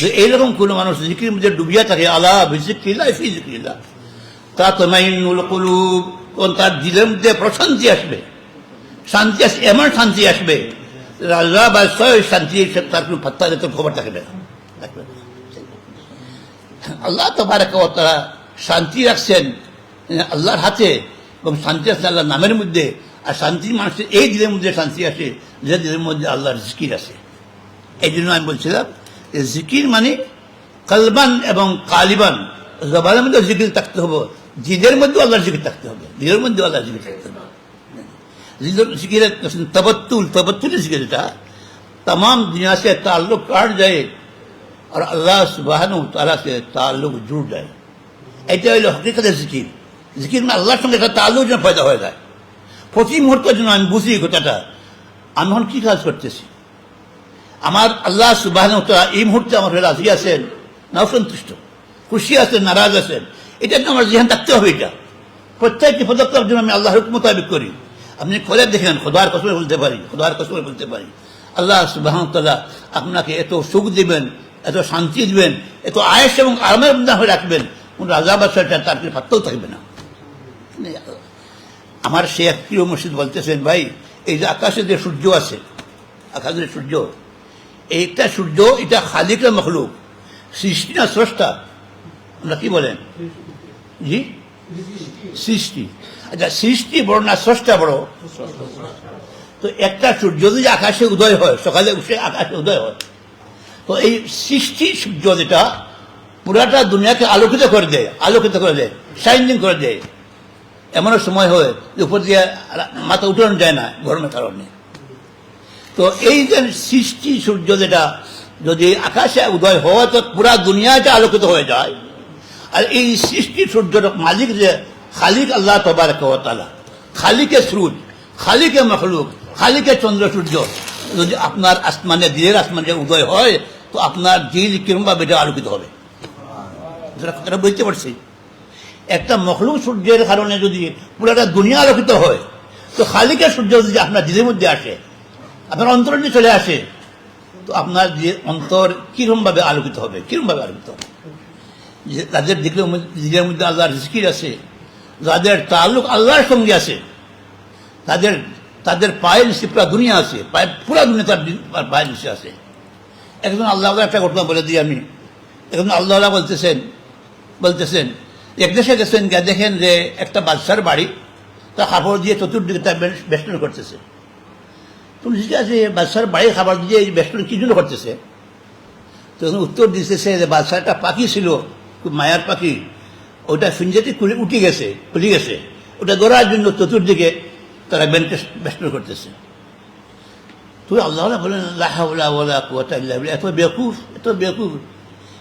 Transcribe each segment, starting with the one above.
যে এইরকম কোনো মানুষ জিকির মধ্যে ডুবিয়া থাকে, আলা বিজিক্রিল্লাহ ফি জিক্রিল্লাহ তাতমাইন্নুল কুলুব, তার দিলের মধ্যে প্রশান্তি আসবে, শান্তি আসবে, এমন শান্তি আসবে রাজা বা শান্তি, তার কোনো পাত্তা দিতে খবর থাকবে না। আল্লাহ তাবারক ওয়া তাআলা শান্তি রাখছেন আল্লাহর হাতে, এবং শান্তি আছে আল্লাহর নামের মধ্যে। আর শান্তি মানুষের এই দিলের মধ্যে শান্তি আসে যে দিলের মধ্যে আল্লাহর জিকির আছে। এই জন্য আমি বলছিলাম যে জিকির মানে কালবান এবং কালিবান, জবানের মধ্যে জিকির থাকতে হবে, দিলের মধ্যে আল্লাহর জিকির থাকতে হবে, দিলের মধ্যে আল্লাহর জিকির থাকতে হবে। জিকিরের তবত্তুলের জিকির, এটা तमाम दुनिया से ताल्लुक काट जाए और अल्लाह सुब्हानहू तआला से ताल्लुक जुड़ जाए, এটা হলো হকিকতে জিকির। জিকির মানে আল্লাহর সঙ্গে একটা তাল্লুক যেন পয়দা হয়ে যায়। প্রতি মুহূর্তের জন্য আমি বুঝি কথাটা, আমি এখন কি কাজ করতেছি, আমার আল্লাহ সুবহানাহু ওয়া তাআলা এই মুহূর্তে আমার রাজি আছেন না অসন্তুষ্ট, খুশি আছেন নারাজ আছেন, এটা আমার জিহান থাকতে হবে। এটা প্রত্যেকটি পদক্ষেপ জন্য আমি আল্লাহর হুকুম মোতাবেক করি। আপনি করে দেখেন, খোদার কসমে বলতে পারি, খোদার কসমে বলতে পারি, আল্লাহ সুবহানাহু ওয়া তাআলা আপনাকে এত সুখ দিবেন, এত শান্তি দিবেন, এত আয়েশ এবং আরামের মধ্যে হয়ে রাখবেন, কোন রাজা বাদশাটা তার পাত্তাও থাকবে না। আমার শেখ প্রিয় মুর্শিদ বলতেছেন, ভাই এই যে আকাশে যে সূর্য আছে, আকাশের সূর্য, এইটা সূর্য এটা খালিকের মখলুক, সৃষ্টি না স্রষ্টা? আমরা কি বলেন জি? সৃষ্টি। আচ্ছা, সৃষ্টি বড় না স্রষ্টা বড়? তো একটা সূর্য যদি আকাশে উদয় হয়, সকালে উঠে আকাশে উদয় হয়, তো এই সৃষ্টি সূর্য যেটা পুরাটা দুনিয়াকে আলোকিত করে দেয়, আলোকিত করে দেয়, শাইনিং করে দেয়। এমনও সময় হয় যে উপর দিয়ে মাথা উঠানো যায় না গরমের কারণে। তো এই যে সৃষ্টি সূর্য যেটা যদি আকাশে উদয় হয় তো পুরা দুনিয়াটা আলোকিত হয়ে যায়। আর এই সৃষ্টি সূর্যর মালিক যে খালিক আল্লাহ তাবারক ওয়া তাআলা, খালিকে সূর্য, খালিকে মখলুক, খালিকে চন্দ্র সূর্য যদি আপনার আসমানে, দিলের আসমানে উদয় হয়, তো আপনার দিল কিরমভাবে এটা আলোকিত হবে, কথাটা বুঝতে পারছি। একটা মখলুক সূর্যের কারণে যদি পুরাটা দুনিয়া আলোকিত হয়, তো খালিকের সূর্য যদি আপনার দিলের মধ্যে আসে, আপনার অন্তরের মধ্যে চলে আসে, তো আপনার যে অন্তর কিরমভাবে আলোকিত হবে, কিরমভাবে আলোকিত হবে। যাদের দিলের মধ্যে আল্লাহর জিকির আছে, যাদের তাল্লুক আল্লাহর সঙ্গে আছে, তাদের পায়ের নিচে পুরা দুনিয়া আছে, পুরা দুনিয়া তার পায়ের নিচে আছে। একজন আল্লাহ একটা ঘটনা বলে দিই আমি। একজন আল্লাহ বলতেছেন এক দেশে গেছেন, দেখেন যে একটা বাদশার বাড়ি, তার খাবার দিয়ে চতুর্দিকে তার বেষ্টন করতেছে। তুমি ঠিক আছে, বাদশার বাড়ির খাবার দিয়ে এই বেষ্টন কি জন্য করতেছে? তখন উত্তর দিতেছে যে বাদশার একটা পাখি ছিল, খুব মায়ার পাখি, ওটা ফিঞ্জাটি উঠে গেছে, খুলে গেছে, ওটা ধরার জন্য চতুর্দিকে তারা বেষ্টন করতেছে। তুই আল্লাহ বলেন লা হাওলা ওয়ালা কুওয়াতা ইল্লা বিল্লাহ, এত বেকুফ,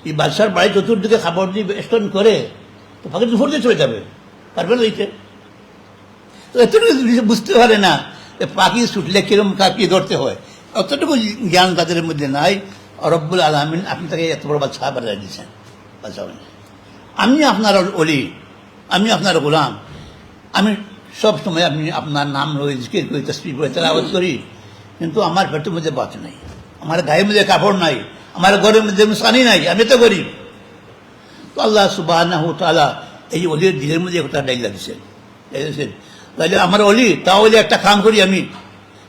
এই বাদশার বাড়ি চতুর্দিকে খাবার দিয়ে বেষ্টন করে, তো পাখি উপর দিয়ে চলে যাবে, পারবে না দিতে? তো এতটুকু বুঝতে পারে না যে পাখি ছুটলে কিরম কাকি ধরতে হয়, অতটুকু জ্ঞান তাদের মধ্যে নাই। রব্বুল আলামিন আপনি তাকে এত বড় বাদশা বানিয়ে দিয়েছেন। আমি আপনার অলি, আমি আপনার গোলাম, আমি সব সময় আপনি আপনার নাম লই, জিকির করি, তাসবিহ করি, তেলাওয়াত করি, কিন্তু আমার পেটের মধ্যে ভাত নাই, আমার গায়ের মধ্যে কাপড় নাই, আমার ঘরের মধ্যে সানি নাই, আমি তো গরিব। তো আল্লাহ সুবহানাহু ওয়া তাআলা এই অলির দিলের মধ্যে একটা ডাইলা দিচ্ছেন, তাহলে আমার অলি, তাহলে একটা কাম করি, আমি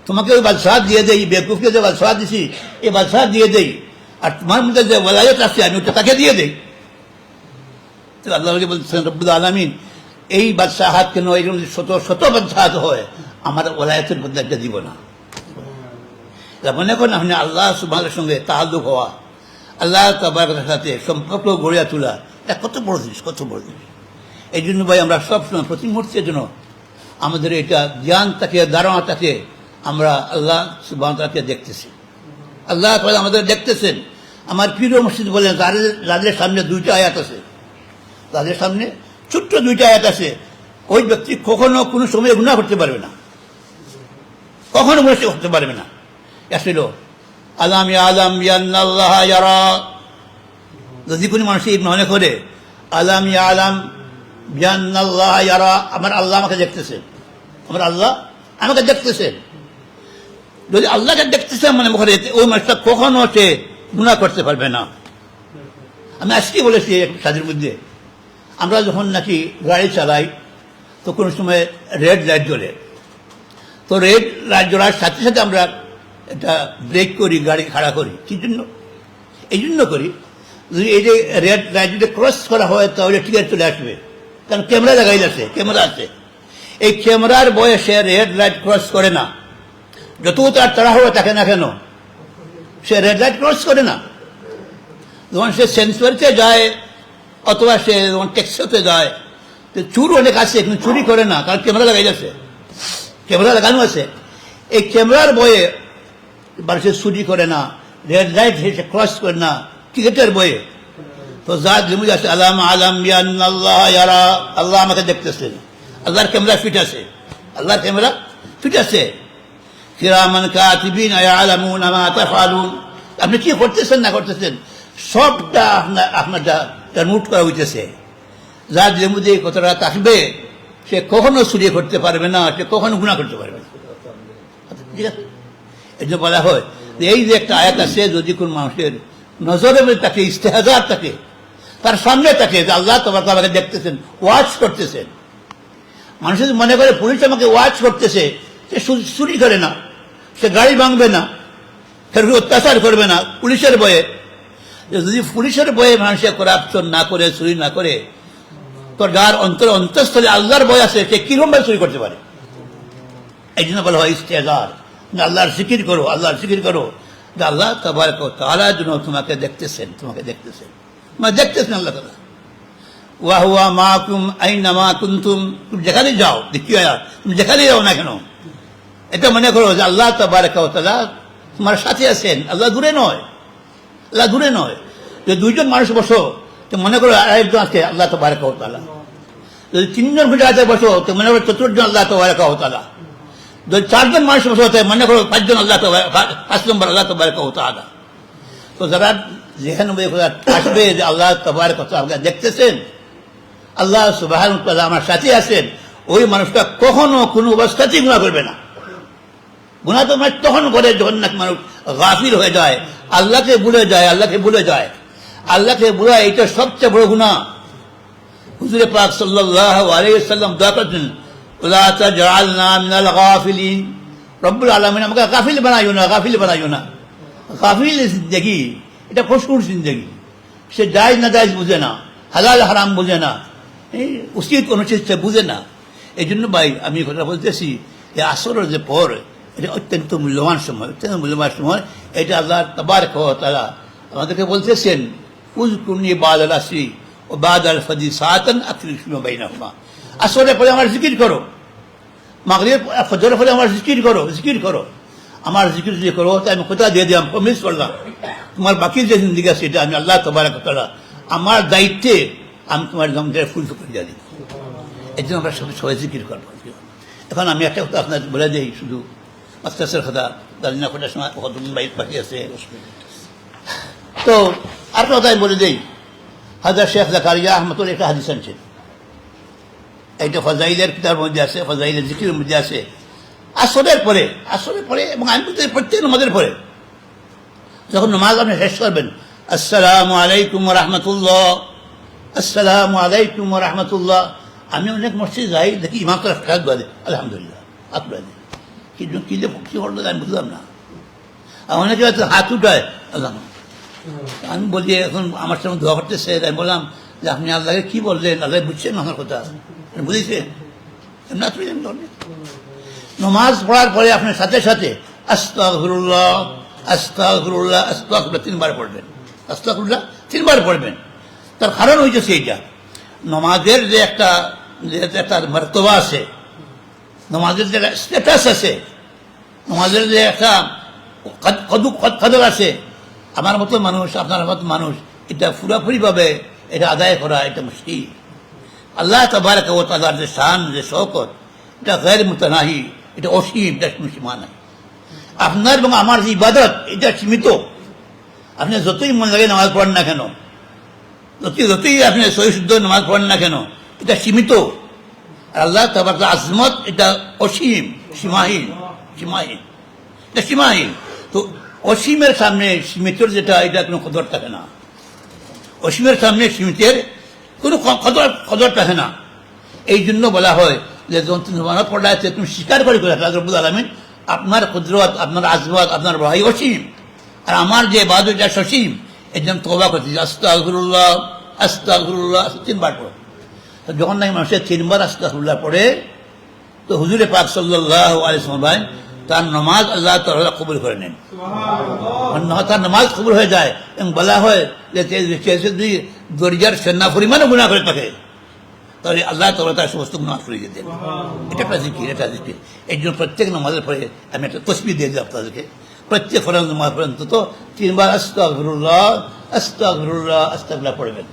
তোমাকে ওই বাদশাহ দিয়ে দেই, বেকুফকে যে বাদশাহ দিছি এই বাদশাহ দিয়ে দেই, আর তোমার মধ্যে যে ওয়ালায়াত আছে আমি ওটা তাকে দিয়ে দেই। আল্লাহ বলছেন রব্বুল আলামিন, এই বাদশাহ হাত কেন, এরকম শত শত বাদশাহ হয়, আমার ওলায়াতের মধ্যে একটা দিব না। মনে করেন আপনি আল্লাহ সুবহানাহুর সঙ্গে তাআল্লুক হওয়া, আল্লাহ তাবারকের সাথে সম্পর্ক গড়ে তোলা, এটা কত বড় জিনিস, কত বড় জিনিস। এই জন্য ভাই আমরা সবসময় প্রতি মুহূর্তের জন্য আমাদের এটা জ্ঞান থাকে, ধারণা থাকে, আমরা আল্লাহ সুবহানাহু ওয়া তাআলাকে দেখতেছি, আল্লাহ তাআলা আমাদের দেখতেছেন। আমার প্রিয় মুর্শিদ বলেন, যাদের সামনে দুইটা আয়াত আছে, তাদের সামনে ছোট্ট দুইটা আয়াত আছে, ওই ব্যক্তি কখনো কোনো সময় গুনাহ করতে পারবে না, কখনো গুনাহ করতে পারবে না। আসলে আলাম ইয়ালাম বিআন্নাল্লাহ ইয়ারা, যদি কোনো মানুষ এই মনে করে আলাম ইয়ালাম বিআন্নাল্লাহ ইয়ারা, আমার আল্লাহ আমাকে দেখতেছেন, আমার আল্লাহ আমাকে দেখতেছেন, যদি আল্লাহকে দেখতেছেন মনে করে, ওই মানুষটা কখনো সে গুনাহ করতে পারবে না। আমি আজকে বলেছি সাদের মধ্যে, আমরা যখন নাকি গাড়ি চালাই তো কোনো সময় রেড লাইট জ্বলে, তো রেড লাইট জ্বলার সাথে সাথে আমরা এটা ব্রেক করি, গাড়ি খাড়া করি। কি জন্য? এই জন্য করি, যদি এই যে রেড লাইট যদি ক্রস করা হয় তাহলে টিকিট চলে আসবে, কারণ ক্যামেরা লাগাই আছে, ক্যামেরা আছে। এই ক্যামেরার বয়সে রেড লাইট ক্রস করে না, যত তার তাড়াহুড়ো থাকে না কেন সে রেড লাইট ক্রস করে না। যখন সে সেন্সরতে যায় অথবা সে যখন ট্যাক্সিতে যায়, তো চুর অনেক আছে কিন্তু চুরি করে না, কারণ ক্যামেরা লাগাই আছে, ক্যামেরা লাগানো আছে। এই ক্যামেরার বয়ে মানুষের চুরি করে না, রেড লাইট সে ক্রস করে না টিকিটের বয়ে। তো যা জমি আছে আলাম আলাম আল্লাহ ইয়ারা, আল্লাহ আমাকে দেখতেছেন, আল্লাহর ক্যামেরা ফিট আছে, আল্লাহর ক্যামেরা ফিট আছে। কিরামান কাতিবিন ইয়ালামুনা মা তাফআলুন, আপনি কি করতেছেন না করতেছেন সবটা আপনারটা নোট করা হইতেছে। যার জমিতে কতটা থাকবে সে কখনো চুরি করতে পারবে না, সে কখনো গুনাহ করতে পারবে না। ঠিক আছে, এই জন্য বলা হয় যে এই যে একটা আয়াত আছে, যদি কোন মানুষের নজরে তাকে ইস্তেহাজার থাকে, তার সামনে থাকে যে আল্লাহ তোমাকে আমাকে দেখতেছেন, ওয়াচ করতেছেন। মানুষ যদি মনে করে পুলিশ আমাকে ওয়াচ করতেছে, সে চুরি করে না, সে গাড়ি ভাঙবে না, সে অত্যাচার করবে না পুলিশের ভয়ে। যদি পুলিশের ভয়ে মানুষের করাপশন না করে, চুরি না করে, তো যার অন্তঃস্থলে আল্লাহর ভয় আছে সে কিরকম ভাবে চুরি করতে পারে? এই জন্য বলা হয় ইস্তেহাজার, আল্লাহর জিকির করো, আল্লাহর জিকির করো, যে আল্লাহ তাবারক ওয়া তাআলা যেন তোমাকে দেখতেছেন, তোমাকে দেখতেছেন, মানে দেখতেছেন আল্লাহ তাআলা। ওয়া হুয়া মাকুম আইনামা কুনতুম, তুমি যেখানে যাও, দ্বিতীয় আয়াত, তুমি যেখানে যাও না কেন এটা মনে করো যে আল্লাহ তাবারক ওয়া তাআলা তোমার সাথে আছেন, আল্লাহ দূরে নয়, আল্লাহ দূরে নয়। যে দুইজন মানুষ বসো তো মনে করো আরেকজন আছে আল্লাহ তাবারক ওয়া তাআলা। যদি তিনজন ভিটাতে বসো তো মনে করো চতুর্থ আল্লাহ তাবারক ওয়া তাআলা। যদি চারজন মানুষ বসে হতে মনে করো পাঁচজন আল্লাহ, 5 নম্বর আল্লাহ তাবারক ওয়া তাআলা। তো যারা যেখানে আসবে যে আল্লাহ তাবারক ওয়া তাআলা দেখতেছেন, আল্লাহ সুবহানাহু ওয়া তাআলা আমার সাথে আছেন, ওই মানুষটা কখনো কোনো অবস্থাতেই গুনাহ করবে না। গুনাহ তো মানুষ তখন করে যখন নাকি মানুষ গাফিল হয়ে যায়, আল্লাহকে ভুলে যায়, আল্লাহকে ভুলে যায়, আল্লাহকে ভুলা এটা সবচেয়ে বড় গুনাহ। হুজুর পাক সাল্লাল্লাহু আলাইহি ওয়াসাল্লাম দোয়া করতেন, লা তাজআলনা মিনাল গাফিলিন, রব্বুল আলামিন আমাকে গাফিল বানাইও না, গাফিল বানাইও না। গাফিল জিন্দেগি এটা ফসকুর জিন্দেগি, সে জায়েজ না জায়েজ বুঝে না, হালাল হারাম বুঝে না, উচিত অনুচিত সে বুঝে না। এই জন্য ভাই আমি কথা বলতেছি, যে আসরের যে পর এটা অত্যন্ত মূল্যবান সময়, অত্যন্ত মূল্যবান সময়। এটা আল্লাহ তাবারক ওয়া তাআলা আমাদেরকে বলতেছেন, উযকুরনি বাদাল আসরি ও বাদাল ফজর সাআতান আতরিফু বাইনাহুমা। আসরের পরে আমার জিকির করো, মাগরিব ফজরের পরে আমার জিকির করো, জিকির করো। আমার জিকির যদি করো তো আমি কথা দিয়ে দিলাম, প্রমিস করলাম, তোমার বাকি যে জিন্দেগি আছে এটা আমি আল্লাহ তাবারক ওয়া তাআলা আমার দায়িত্বে আমি তোমার জমদের ফুল করে দিয়ে দিব। এই জন্য আমরা সবাই জিকির করবো। এখন আমি একটা কথা আপনার বলে দিই, শুধু মাস্টার্সের কথা জানি না, কটার সময় কতদিন বাইর বাকি আছে। তো আর কথা আমি বলে দিই, হাজরত শেখ জাকারিয়া আহমদুল একটা হাদিস আনছেন, এইটা ফজাইলের কিতাবের মধ্যে আছে, ফজাইলের জিকিরের মধ্যে আছে। আসরের পরে এবং আমি বলতে প্রত্যেক নামাজের পরে যখন নামাজ আপনি শেষ করবেন, আসসালামু আলাইকুম ওয়া রাহমাতুল্লাহ, আসসালামু আলাইকুম ওয়া রাহমাতুল্লাহ। আমি অনেক মসজিদ যাই, দেখি ইমাম তো হাত বাঁধে, আলহামদুলিল্লাহ হাত বাঁধে, কিন্তু কি করলো আমি বুঝলাম না। আর অনেকে হয়তো হাত উঠায় আল্লাহ। আমি বলি এখন আমার সঙ্গে দোয়া করতেছে, আমি বললাম যে আপনি আল্লাহকে কি বললেন, আল্লাহ বুঝছেন আমার কথা, বুঝেছেন? নমাজ পড়ার পরে আপনার সাথে সাথে আস্তাগফিরুল্লাহ আস্তাগফিরুল্লাহ আস্তাগফিরুল্লাহ 3 বার পড়বেন, আস্তাগফিরুল্লাহ 3 বার পড়বেন। তার কারণ হয়েছে এইটা, নমাজের যে একটা মর্তবা আছে, নমাজের যে স্ট্যাটাস আছে, নমাজের যে একটা কদর আছে, আমার মতো মানুষ, আপনার মতো মানুষ এটা পুরাপুরিভাবে এটা আদায় করা এটা মুশকিল। আল্লাহ তাবারক ওয়া তাআলার যে শান, যে শওকত, এটা গায়র মুতানাহি, এটা অসীম, এটা কোনো সীমা নাই। আপনার এবং আমার যে ইবাদত এটা সীমিত। আপনি যতই মন লাগে নামাজ পড়েন না কেন, যতই আপনি সহি শুদ্ধ নামাজ পড়েন না কেন, এটা সীমিত। আর আল্লাহ তাবারক আজমত এটা অসীম, সীমাহীন, সীমাহীন, এটা সীমাহীন। তো অসীমের সামনে সীমিতর যেটা, এটা কোনো কদর থাকে না। অসীমের সামনে সীমিতের কোনো কদর থাকে না। এই জন্য বলা হয় যে যখন তুমি জমানত পড়াচ্ছে তুমি স্বীকার করে আল্লাহ রাব্বুল আলামিন আপনার কুদরত, আপনার আজমত, আপনার ভাই অসীম, আর আমার যে ইবাদত এটা সসীম। এর জন্য তওবা করতে আস্তাগফিরুল্লাহ আস্তাগফিরুল্লাহ 3 বার পড়ো। যখন নাকি মানুষের 3 বার আস্তাগফিরুল্লাহ পড়ে তো হুজুরে পাক সাল্লাল্লাহু আলাইহি ওয়াসাল্লাম তার নামাজ আল্লাহ তাআলা কবুল করে নেন। তার নামাজ কবুল হয়ে যায় এবং বলা হয় যে যদি দরজার সেনা পরিমাণও গুনাহ করে থাকে তাহলে আল্লাহ তাআলা তার সমস্ত গুনাহ করে দেন। এটা একটা জিকির, এটা জিকির। এই জন্য প্রত্যেক নামাজের পরে আমি একটা তসবিহ দিয়ে দিই আপনাদেরকে। প্রত্যেক ফরজ নামাজ পর্যন্ত তো 3 বার আস্তাগফিরুল্লাহ আস্তাগফিরুল্লাহ আস্তাগফিরুল্লাহ পড়বেন।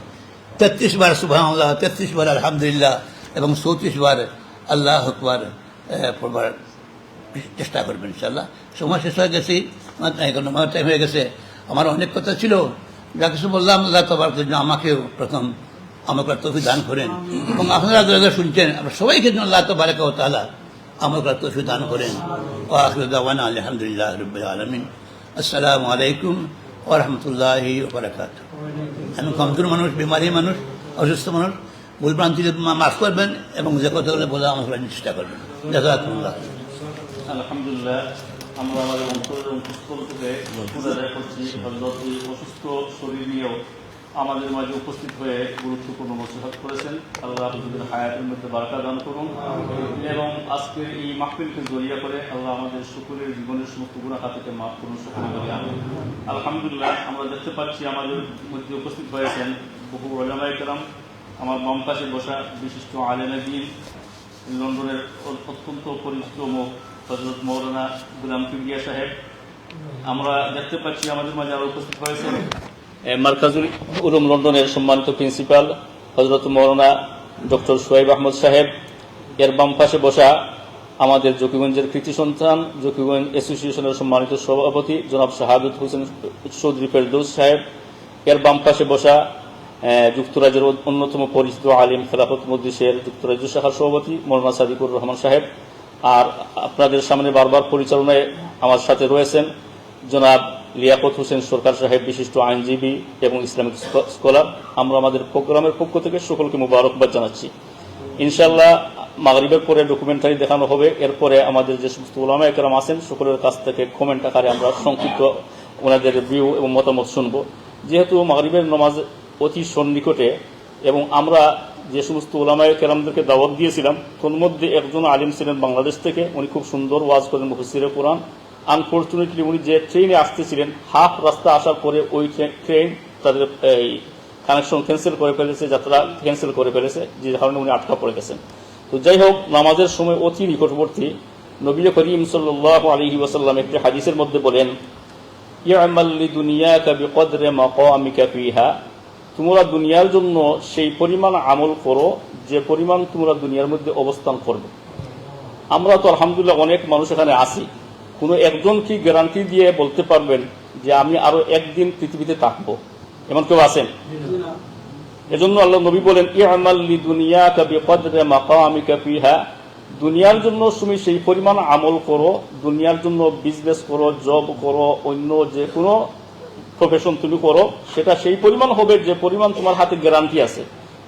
33 বার সুবহানাল্লাহ, 33 বার আলহামদুলিল্লাহ এবং 34 বার আল্লাহু আকবার পড়বার চেষ্টা করবেন ইনশাআল্লাহ। সময় শেষ হয়ে গেছে, আমার টাইম হয়ে গেছে। আমার অনেক কথা ছিল, যা কিছু বললাম আল্লাহ তাবারক জন্য আমাকেও প্রথম আমাকে তৌফিক দান করেন এবং আপনারা যারা শুনছেন আমরা সবাইকে জন্য আল্লাহ তাবারক ওয়া তাআলা আমাকে তৌফিক দান করেন। ওয়া আখিরু দাওয়ানা আলহামদুলিল্লাহি রাব্বিল আলামিন। আসসালামু আলাইকুম ওয়া রাহমাতুল্লাহি ওয়া বারাকাতুহু। আমি কমজোর মানুষ, বিমারি মানুষ, অসুস্থ মানুষ, ভুলভ্রান্তি মাফ করবেন এবং যে কথাগুলো বলে আমাকে চেষ্টা করবেন। জাযাকুমুল্লাহ। আলহামদুলিল্লাহ, আমরা আমাদের অন্তর এবং পুস্তক থেকে আদায় করছি হযরত এই অসুস্থ শরীর নিয়েও আমাদের মাঝে উপস্থিত হয়ে গুরুত্বপূর্ণ নসিহত করেছেন। আল্লাহ হুজুরের হায়াতের মধ্যে বারাকা দান করুন এবং আজকের এই মাহফিলকে জড়িয়ে করে আল্লাহ আমাদের সকলের জীবনের সমস্ত গুনাহ থেকে মাফ করুন। আলহামদুলিল্লাহ, আমরা দেখতে পাচ্ছি আমাদের মধ্যে উপস্থিত হয়েছেন বহু উলামায়ে কেরাম। আমার বাম পাশে বসা বিশিষ্ট আলেমে দ্বীন, লন্ডনের অত্যন্ত পরিচিত মুখ হযরত মৌলানা গুলাম কিবরিয়া সাহেব। আমরা দেখতে পাচ্ছি আমাদের মাঝে আরো উপস্থিত হয়েছেন মার্কাজুল উলুম লন্ডনের সম্মানিত প্রিন্সিপাল হযরত মৌলানা ডক্টর সোহাইব আহমদ সাহেব। এর বাম পাশে বসা আমাদের জকিগঞ্জের কৃতি সন্তান, জকিগঞ্জ অ্যাসোসিয়েশনের সম্মানিত সভাপতি জনাব শাহাদত হোসেন চৌধুরী ফেরদৌস সাহেব। এর বাম পাশে বসা যুক্তরাজ্যের অন্যতম পরিচিত আলিম খেলাফত মজলিসের যুক্তরাজ্য শাখার সভাপতি মৌলানা সাদিকুর রহমান সাহেব। আর আপনাদের সামনে বারবার পরিচালনায় আমার সাথে রয়েছেন জনাব লিয়াকত হোসেন সরকার সাহেব, বিশিষ্ট আইনজীবী এবং ইসলামিক স্কলার। আমরা আমাদের প্রোগ্রামের পক্ষ থেকে সকলকে মুবারকবাদ জানাচ্ছি। ইনশাআল্লাহ মাগরিবের পরে ডকুমেন্টারি দেখানো হবে। এরপরে আমাদের যে সমস্ত উলামায়ে কেরাম আছেন সকলের কাছ থেকে কমেন্ট আকারে আমরা সংক্ষিপ্ত ওনাদের ভিউ এবং মতামত শুনব। যেহেতু মাগরিবের নামাজ অতি সন্নিকটে এবং আমরা যে সমস্ত উলামায়ে কেরামদেরকে দাওয়াত দিয়েছিলাম তোর মধ্যে একজন আলিম ছিলেন বাংলাদেশ থেকে, উনি খুব সুন্দর ওয়াজ করেন মুফাসসিরে কোরআন। আনফর্চুনেটলি উনি যে ট্রেনে আসতেছিলেন হাফ রাস্তা আসার পরে ওই ট্রেন তাদের কানেকশন ক্যান্সেল করে ফেলেছে, যাত্রা ক্যান্সেল করে ফেলেছে, যে কারণে উনি আটকা পড়ে গেছেন। তো যাই হোক, নামাজের সময় অতি নিকটবর্তী নবী করিম সাল্লাল্লাহু আলাইহি ওয়াসাল্লাম একটি হাদিসের মধ্যে বলেন, ইয়ামাল লিদুনিয়াকা বিকদরি মাকামিকা ফিহা, তোমরা দুনিয়ার জন্য সেই পরিমাণ আমল করো যে পরিমাণ তোমরা দুনিয়ার মধ্যে অবস্থান করবে। আমরা তো আলহামদুলিল্লাহ অনেক মানুষ এখানে আছি, কোনো একজন কি গ্যারান্টি দিয়ে বলতে পারবেন যে আমি আরো একদিন পৃথিবীতে থাকবো? এমন কেউ আছেন? এজন্য আল্লাহ নবী বলেন, ইয়ামাল লিদুনিয়াকা বিকদরি মাকামিকা ফিহা, দুনিয়ার জন্য তুমি সেই পরিমাণ আমল করো, দুনিয়ার জন্য বিজনেস করো, জব করো, অন্য যে কোনো প্রফেশন তুমি করো, সেটা সেই পরিমাণ হবে যে পরিমাণ তোমার হাতে গ্যারান্টি আছে।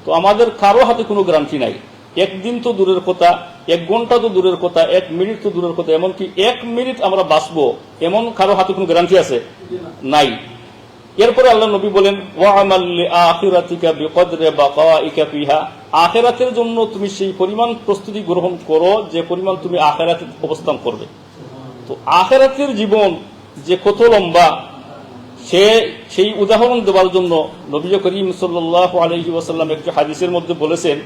তো আমাদের কারো হাতে কোনো গ্যারান্টি নাই। একদিন তো দূরের কথা, 1 ঘন্টা তো দূরের কথা, 1 মিনিট তো দূরের কথা, এমনকি 1 মিনিট আমরা বাঁচবো এমন কারো হাতে কোনো গ্যারান্টি আছে? নাই। এরপরে আল্লাহ নবী বলেন, ওয়া'মাল লিআখিরাতিকা বিকদরি বাকাইকা ফিহা, আখিরাতের জন্য তুমি সেই পরিমাণ প্রস্তুতি গ্রহণ করো যে পরিমাণ তুমি আখিরাতে অবস্থান করবে। তো আখিরাতের জীবন যে কত লম্বা সেই উদাহরণ দেওয়ার জন্য নবী করিম সাল্লাল্লাহু আলাইহি ওয়াসাল্লাম একটি হাদিসের মধ্যে বলেছেন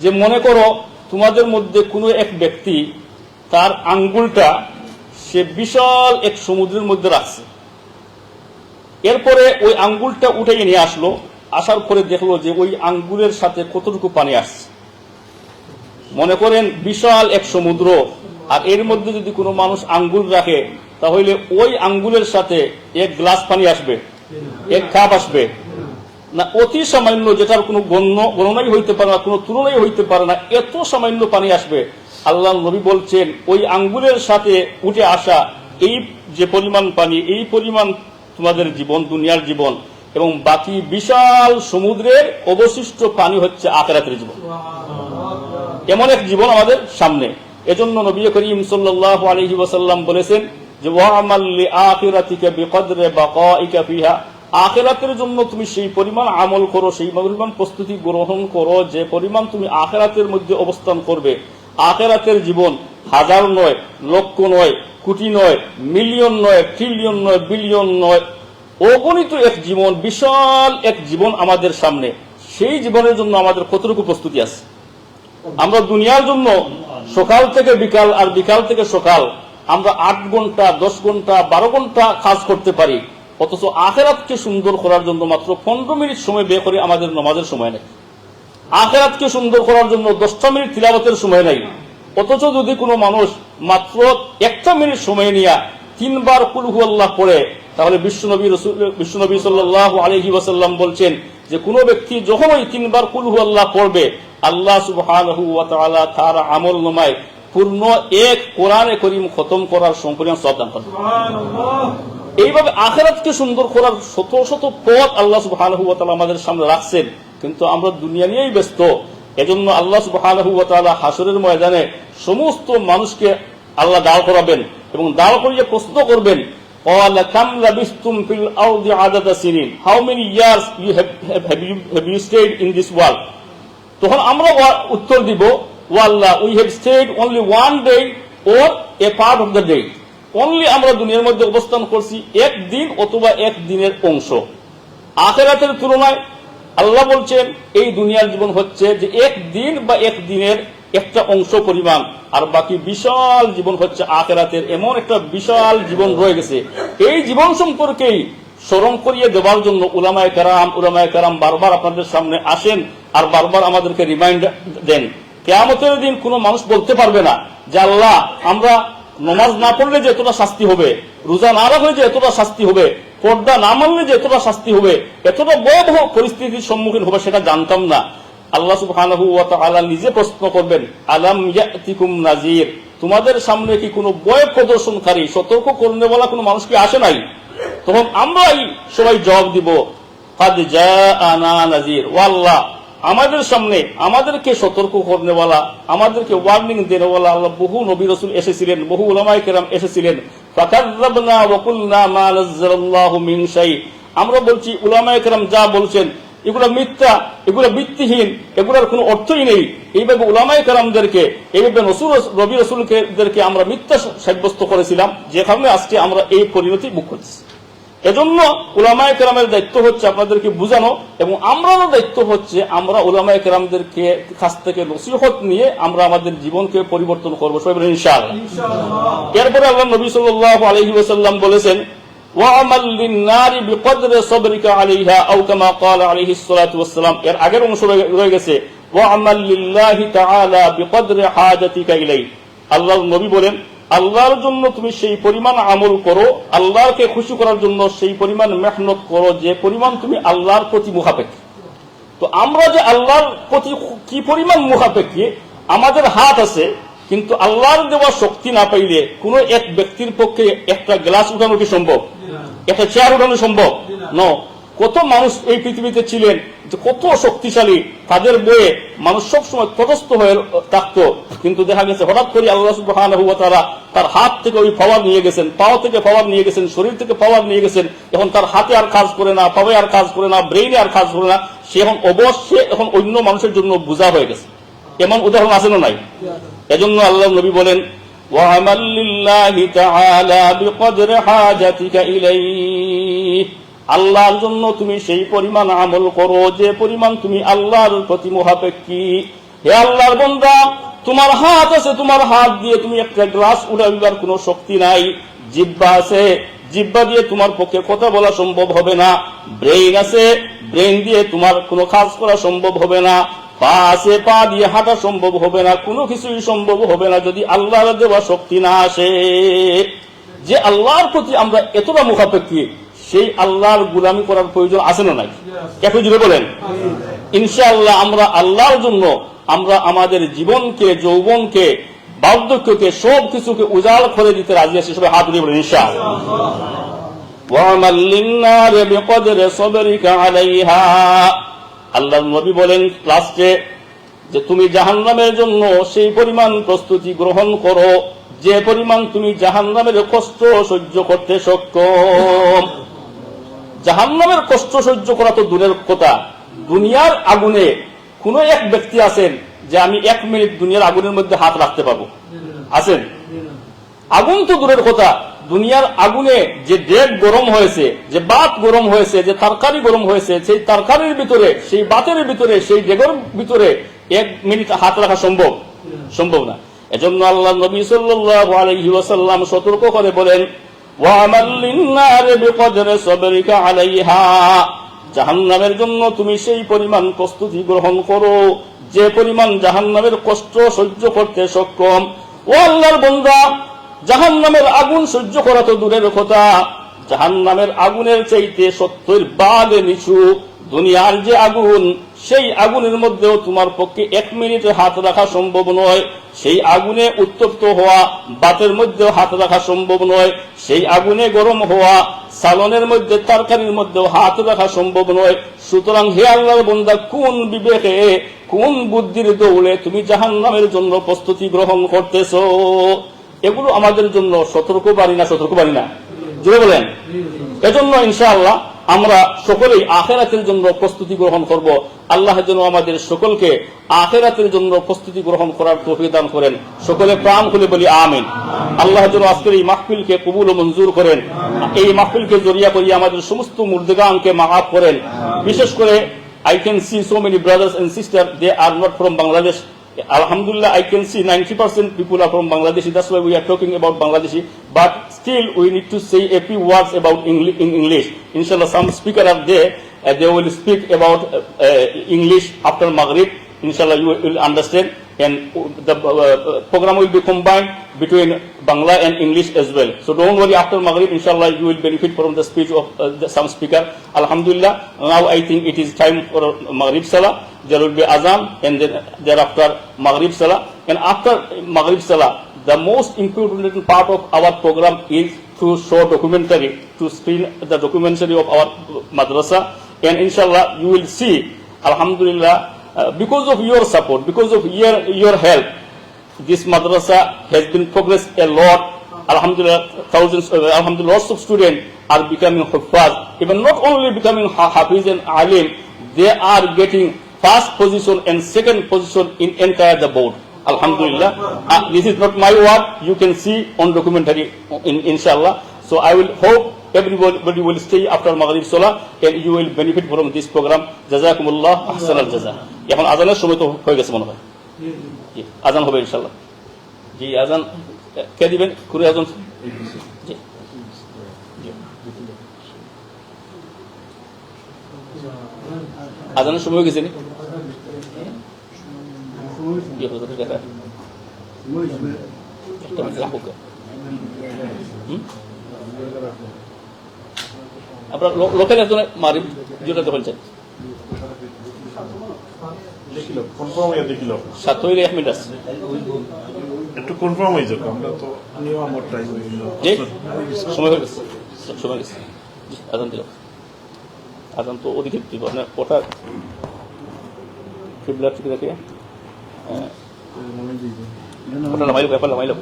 যে মনে করো তোমাদের মধ্যে কোনো এক ব্যক্তি তার আঙ্গুলটা সে বিশাল এক সমুদ্রের মধ্যে রাখছে। এরপরে ওই আঙ্গুলটা উঠে নিয়ে আসলো, আসার পরে দেখলো যে ওই আঙ্গুলের সাথে কতটুকু পানি আসছে। মনে করেন বিশাল এক সমুদ্র, আর এর মধ্যে যদি কোনো মানুষ আঙ্গুল রাখে তাহলে ওই আঙ্গুলের সাথে 1 গ্লাস পানি আসবে, 1 কাপ আসবে না, অতি সামান্য, যেটার কোনো গণনাই হইতে পারে না, কোনো তুলনাই হইতে পারে না, এত সামান্য পানি আসবে। আল্লাহ নবী বলছেন ওই আঙ্গুলের সাথে উঠে আসা এই যে পরিমাণ পানি, এই পরিমাণ তোমাদের জীবন, দুনিয়ার জীবন, এবং বাকি বিশাল সমুদ্রের অবশিষ্ট পানি হচ্ছে আখিরাতের জীবন। এমন এক জীবন আমাদের সামনে। এজন্য নবী করিম সাল্লাল্লাহু আলাইহি ওয়াসাল্লাম বলেছেন যে ওয়া'মাল লিআখিরাতিকা বিকদরি বাকাইকা ফিহা, আখিরাতের জন্য তুমি সেই পরিমাণ আমল করো, সেই পরিমাণ প্রস্তুতি গ্রহণ করো যে পরিমাণ তুমি আখিরাতের মধ্যে অবস্থান করবে। আখিরাতের জীবন হাজার নয়, লক্ষ নয়, কোটি নয়, মিলিয়ন নয়, ট্রিলিয়ন নয়, বিলিয়ন নয়, অগণিত এক জীবন, বিশাল এক জীবন আমাদের সামনে। সেই জীবনের জন্য আমাদের কতটুকু প্রস্তুতি আছে? আমরা দুনিয়ার জন্য সকাল থেকে বিকাল আর বিকাল থেকে সকাল আমরা 8 ঘন্টা, 10 ঘন্টা, 12 ঘন্টা কাজ করতে পারি, অথচ আখিরাতকে সুন্দর করার জন্য মাত্র 15 মিনিট সময় বের করে আমাদের নামাজের সময় নেই। আখিরাতকে সুন্দর করার জন্য 10টা মিনিট তিলাওয়াতের সময় নাই। অথচ যদি কোনো মানুষ মাত্র 1টা মিনিট সময় নিয়ে 3 বার কুল হুয়াল্লাহ পড়ে, তাহলে বিশ্বনবী সাল্লাল্লাহু আলাইহি ওয়াসাল্লাম বলছেন যে কোনো ব্যক্তি যখনই 3 বার কুল হুয়াল্লাহ পড়বে, আল্লাহ সুবহানাহু ওয়া তাআলা তার আমল নামায় পূর্ণ এক কোরআনে কারীম খতম করার সম্পূর্ণ সওয়াব দান করবেন। এইভাবে আখিরাতকে সুন্দর করার শত শত পথ আল্লাহ সুবহানাহু ওয়া তাআলা আমাদের সামনে রাখছেন, কিন্তু আমরা দুনিয়া নিয়েই ব্যস্ত। এজন্য আল্লাহ সুবহানাহু ওয়া তাআলা হাসরের ময়দানে সমস্ত মানুষকে আল্লাহ দাঁড় করাবেন এবং দাঁড় করিয়ে প্রশ্ন করবেন, قال كم لبثتم في الأرض عدد سنين, how many years have you stayed in this world? তখন আমরা উত্তর দিব, ও আল্লাহ, we have stayed only one day or a part of the day. Only আমরা দুনিয়ার মধ্যে অবস্থান করছি একদিন অথবা একদিনের অংশ। আখিরাতের তুলনায় আল্লাহ বলছেন এই দুনিয়ার জীবন হচ্ছে যে একদিন বা একদিনের একটা অংশ পরিমাণ, আর বাকি বিশাল জীবন হচ্ছে আখিরাতের। এমন একটা বিশাল জীবন রয়ে গেছে। এই জীবন সম্পর্কেই স্মরণ করিয়ে দেওয়ার জন্য উলামায়ে কেরাম বারবার আপনাদের সামনে আসেন আর বারবার আমাদেরকে রিমাইন্ডার দেন। কিয়ামতের দিন কোনো মানুষ বলতে পারবে না যে আল্লাহ, আমরা নামাজ না পড়লে যে এতটা শাস্তি হবে, রোজা না রাখলে যে এতটা শাস্তি হবে, পর্দা না মানলে যে এতটা শাস্তি হবে, এতটা ভয়াবহ পরিস্থিতির সম্মুখীন হবে সেটা জানতাম না। আল্লাহ সুবহানাহু ওয়া তাআলা নিজে প্রশ্ন করবেন, আলাম ইয়াতিকুম নাযীর, তোমাদের সামনে কি কোনো ভয় প্রদর্শনকারী, সতর্ক করনেওয়ালা কোনো মানুষ কি আসে নাই? তখন আমরাই সবাই জবাব দিব, কাদ জাআনা নাযীর, ও আল্লাহ, আমাদের সামনে আমাদেরকে সতর্ক করনেওয়ালা, আমাদেরকে ওয়ার্নিং দেনেওয়ালা আল্লাহ বহু নবী রাসূল এসেছিলেন, বহু উলামায়ে কেরাম এসেছিলেন। ফাকাযযাবনা ওয়া কুলনা মা নাযালাল্লাহু মিন শাই, আমরা বলছি উলামায়ে কেরাম যা বলছেন এগুলো মিথ্যা, এগুলো ভিত্তিহীন, এগুলোর কোনো অর্থই নেই। এইভাবে উলামায়ে কেরামদেরকে, এইভাবে নবী রাসূলদেরকে আমরা মিথ্যা সাব্যস্ত করেছিলাম, যে কারণে আজকে আমরা এই পরিণতি ভোগ করছি। এজন্য উলামায়ে কেরামের দায়িত্ব হচ্ছে আপনাদেরকে বুঝানো, এবং আমরাও দায়িত্ব হচ্ছে আমরা উলামায়ে কেরামদেরকে কাছ থেকে নসিহত নিয়ে আমরা আমাদের জীবনকে পরিবর্তন করবো সবাই বলেন ইনশাআল্লাহ। এরপরে আল্লাহ নবী সাল্লাল্লাহু আলাইহি ওয়াসাল্লাম বলেছেন, ওয়া'মাল লিন-নারি বিকদরি সাবরিকা আলাইহা আও কামা ক্বালা আলাইহিস সালাতু ওয়াসসালাম। এর আগের অংশ রয়ে গেছে, ওয়া'মাল লিল্লাহি তাআলা বিকদরি হাজাতিকা ইলাইহি। আল্লাহর নবী বলেন, আল্লাহর জন্য তুমি সেই পরিমাণ আমল করো, আল্লাহকে খুশি করার জন্য সেই পরিমাণ মেহনত করো যে পরিমাণ তুমি আল্লাহর প্রতি মুখাপেক্ষী। তো আমরা যে আল্লাহর প্রতি কি পরিমাণ মুখাপেক্ষী, আমাদের হাত আছে, কিন্তু আল্লাহর দেওয়া শক্তি না পাইলে কোন এক ব্যক্তির পক্ষে একটা গ্লাস উঠানো কি সম্ভব? একটা চেয়ার উঠানো সম্ভব ন? কত মানুষ এই পৃথিবীতে ছিলেন যে কত শক্তিশালী, তাদের বয়ে মানুষ সবসময় তটস্থ হয়ে থাকতো, কিন্তু দেখা গেছে হঠাৎ করে আল্লাহ সুবহানাহু ওয়া তাআলা তার হাত থেকে ওই পাওয়ার নিয়ে গেছেন, পাও থেকে পাওয়ার নিয়ে গেছেন, শরীর থেকে পাওয়ার নিয়ে গেছেন। এখন তার হাতে আর কাজ করে না, পাওয়ে আর কাজ করে না, ব্রেইনে আর কাজ করে না, সে এখন অবশ্যই এখন অন্য মানুষের জন্য বোঝা হয়ে গেছে। এমন উদাহরণ আছে না নাই? এজন্য আল্লাহ নবী বলেন, ওয়া'মাল লিল্লাহি তাআলা বিকদরি হাজাতিকা ইলাইহি, আল্লাহর জন্য তুমি সেই পরিমাণ আমল করো যে পরিমাণ তুমি আল্লাহর প্রতি মুখাপেক্ষী। হে আল্লাহর বান্দা, তোমার হাত আছে, তোমার হাত দিয়ে তুমি একটা গ্লাস উঠাইবার কোনো শক্তি নাই। জিহ্বা আছে, জিহ্বা দিয়ে তোমার পক্ষে কথা বলা সম্ভব হবে না। ব্রেইন আছে, ব্রেইন দিয়ে তোমার কোনো কাজ করা সম্ভব হবে না। পা আছে, পা দিয়ে হাঁটা সম্ভব হবে না। কোনো কিছুই সম্ভব হবে না যদি আল্লাহর দেওয়া শক্তি না আসে। যে আল্লাহর প্রতি আমরা এতটা মুখাপেক্ষী, সেই আল্লাহর গুলামি করার প্রয়োজন আছে না নাই? একটু জুড়ে বলেন। ইনশাআল্লাহ আমরা আল্লাহর জন্য আমরা আমাদের জীবনকে, যৌবনকে, বার্ধক্যকে, সব কিছুকে উজাড় করে দিতে রাজি আছি। সবাই হাত উঠিয়ে বলেন ইনশাআল্লাহ। ওয়া'মাল লিন-নারি বিকদরি সাবরিকা আলাইহা। আল্লাহর নবী বলেন লাস্টে যে তুমি জাহান্নামের জন্য সেই পরিমাণ প্রস্তুতি গ্রহণ করো যে পরিমাণ তুমি জাহান্নামের কষ্ট সহ্য করতে সক্ষম। জাহান্নামের কষ্ট সহ্য করা তো দূরের কথা, দুনিয়ার আগুনে কোন এক ব্যক্তি আছেন যে আমি 1 মিনিট দুনিয়ার আগুনের মধ্যে হাত রাখতে পারবো? আছেন? আগুন তো দূরের কথা, দুনিয়ার আগুনে যে ডেক গরম হয়েছে, যে বাত গরম হয়েছে, যে তরকারি গরম হয়েছে, সেই তরকারির ভিতরে, সেই বাতের ভিতরে, সেই ডেগের ভিতরে 1 মিনিট হাত রাখা সম্ভব না। এজন্য আল্লাহ নবী সাল্লাল্লাহু আলাইহি ওয়াসাল্লাম সতর্ক করে বলেন, ওয়া'মাল লিন-নারি বিকদরি সাবরিকা আলাইহা। জাহান্নামের জন্য তুমি সেই পরিমাণ প্রস্তুতি গ্রহণ করো যে পরিমাণ জাহান্নামের কষ্ট সহ্য করতে সক্ষম। ও আল্লাহর বান্দা, জাহান্নামের আগুন সহ্য করা তো দূরের কথা, জাহান্নামের আগুনের চাইতে 70 ভাগ নিচু দুনিয়ার যে আগুন, সেই আগুনের মধ্যেও তোমার পক্ষে 1 মিনিটে হাত রাখা সম্ভব নয়। সেই আগুনে উত্তপ্ত হওয়া বাতের মধ্যেও হাত রাখা সম্ভব নয়। সেই আগুনে গরম হওয়া সালনের মধ্যে, তরকারির মধ্যেও হাত রাখা সম্ভব নয়। সুতরাং হে আল্লাহর বান্দা, কোন বিবেকে, কোন বুদ্ধির দৌড়ে তুমি জাহান্নামের জন্য প্রস্তুতি গ্রহণ করতেছো? এগুলো আমাদের জন্য সতর্কবাণী না? জোরে বলেন। এজন্য ইনশাআল্লাহ আমরা সকলেই আখিরাতের জন্য প্রস্তুতি গ্রহণ করব। আল্লাহ যেন আমাদের সকলকে আখিরাতের জন্য প্রস্তুতি গ্রহণ করার তৌফিক দান করেন। সকলে প্রাণ খুলে বলি আমিন। আল্লাহ যেন আজকের এই মাহফিলকে কবুল ও মঞ্জুর করেন। এই মাহফিলকে জরিয়া করিয়ে আমাদের সমস্ত মুর্দেগানকে মাফ করেন। বিশেষ করে I can see so many brothers and sisters, they are not from Bangladesh. Alhamdulillah, I can see 90% people are from Bangladesh. That's why we are talking about Bangladeshi. But still, we need to say a few words about English. Inshallah, some speakers are there. They will speak about English after Maghrib. Inshallah, you will understand. And the program will be combined between Bangla and English as well. So don't worry, after Maghrib, inshallah, you will benefit from the speech of some speaker. Alhamdulillah, now I think it is time for Maghrib Salah. There will be Azan, and then thereafter Maghrib Salah. And after Maghrib Salah, the most important part of our program is to show documentary, to screen the documentary of our madrasa. And inshallah, you will see, Alhamdulillah, because of your support, because of your help, this madrasa has been progressed a lot. Alhamdulillah, alhamdulillah, lots of students are becoming huffaz. Even not only becoming hafiz and alim, they are getting first position and second position in entire the board. Alhamdulillah. This is not my word. You can see on documentary, inshallah. So I will hope everybody will stay after Maghrib Salah and you will benefit from this program. Jazakumullah ahsan al jaza. এখন আজানের সময় তো হয়ে গেছে মনে হয়। জি, আজান হবে ইনশাআল্লাহ। জি, আজান কে দিবেন? কুরি আজান। জি, আজানের সময় হয়ে গেছে নি? জি, হুজুরের কথা একটা মিনিট রাখো। আপনার লোকের একজন মারিফ যেটা বলছেন সাতই 1 মিনিট আছে, একটু কনফার্ম হয়ে যাবে। আমরা তো নিয়ম আমরটাই সময় হয়ে গেছে, সময় গেছে। আজান দিল, আজান তো ওদিকে দিব না, ওটা কিবলা ঠিক রাখে ওটা নামাইল ব্যাপার নামাইল।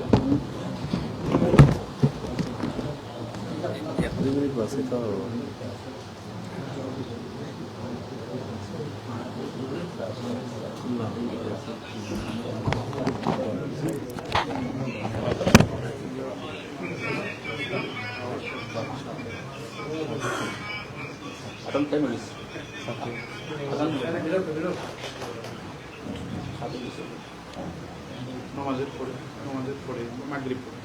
টাইম হয়ে গেছে। নামাজের পরে মাগরিব পরে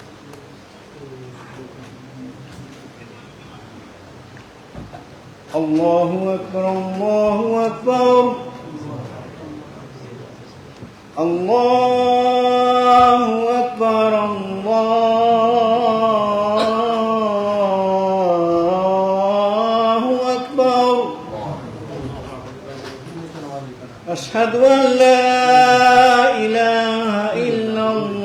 আল্লাহু আকবার, আল্লাহু আকবার, আল্লাহু আকবার, আল্লাহু আকবার। আশহাদু আন লা ইলাহা ইল্লাল্লাহ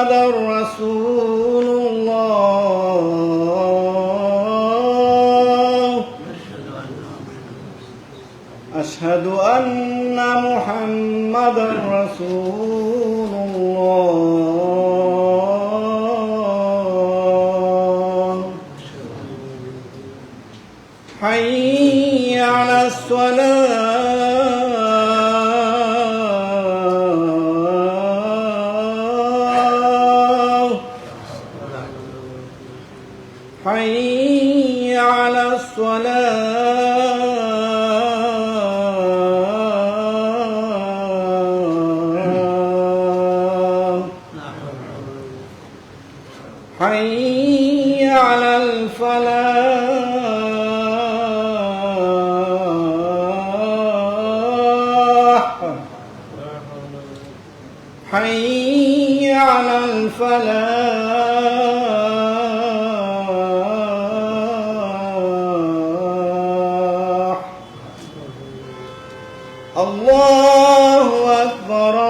محمدا رسول الله أشهد أن محمدا رسول الله حي على الصلاة حي على الصلاة حي على الفلاح حي على الفلاح الله أكبر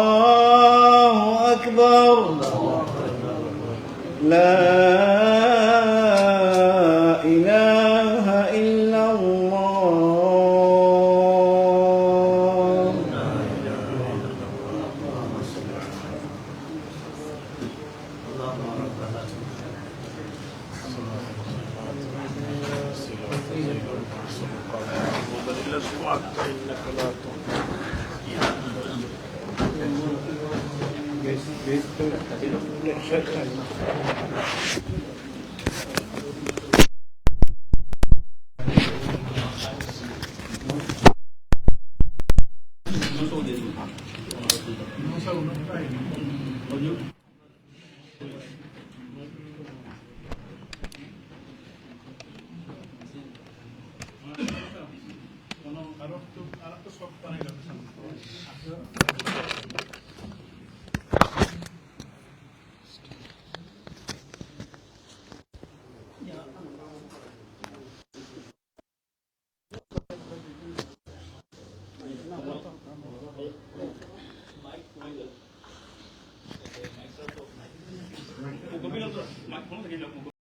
الله أكبر لا إله إلا الله إلى سواك إنك لا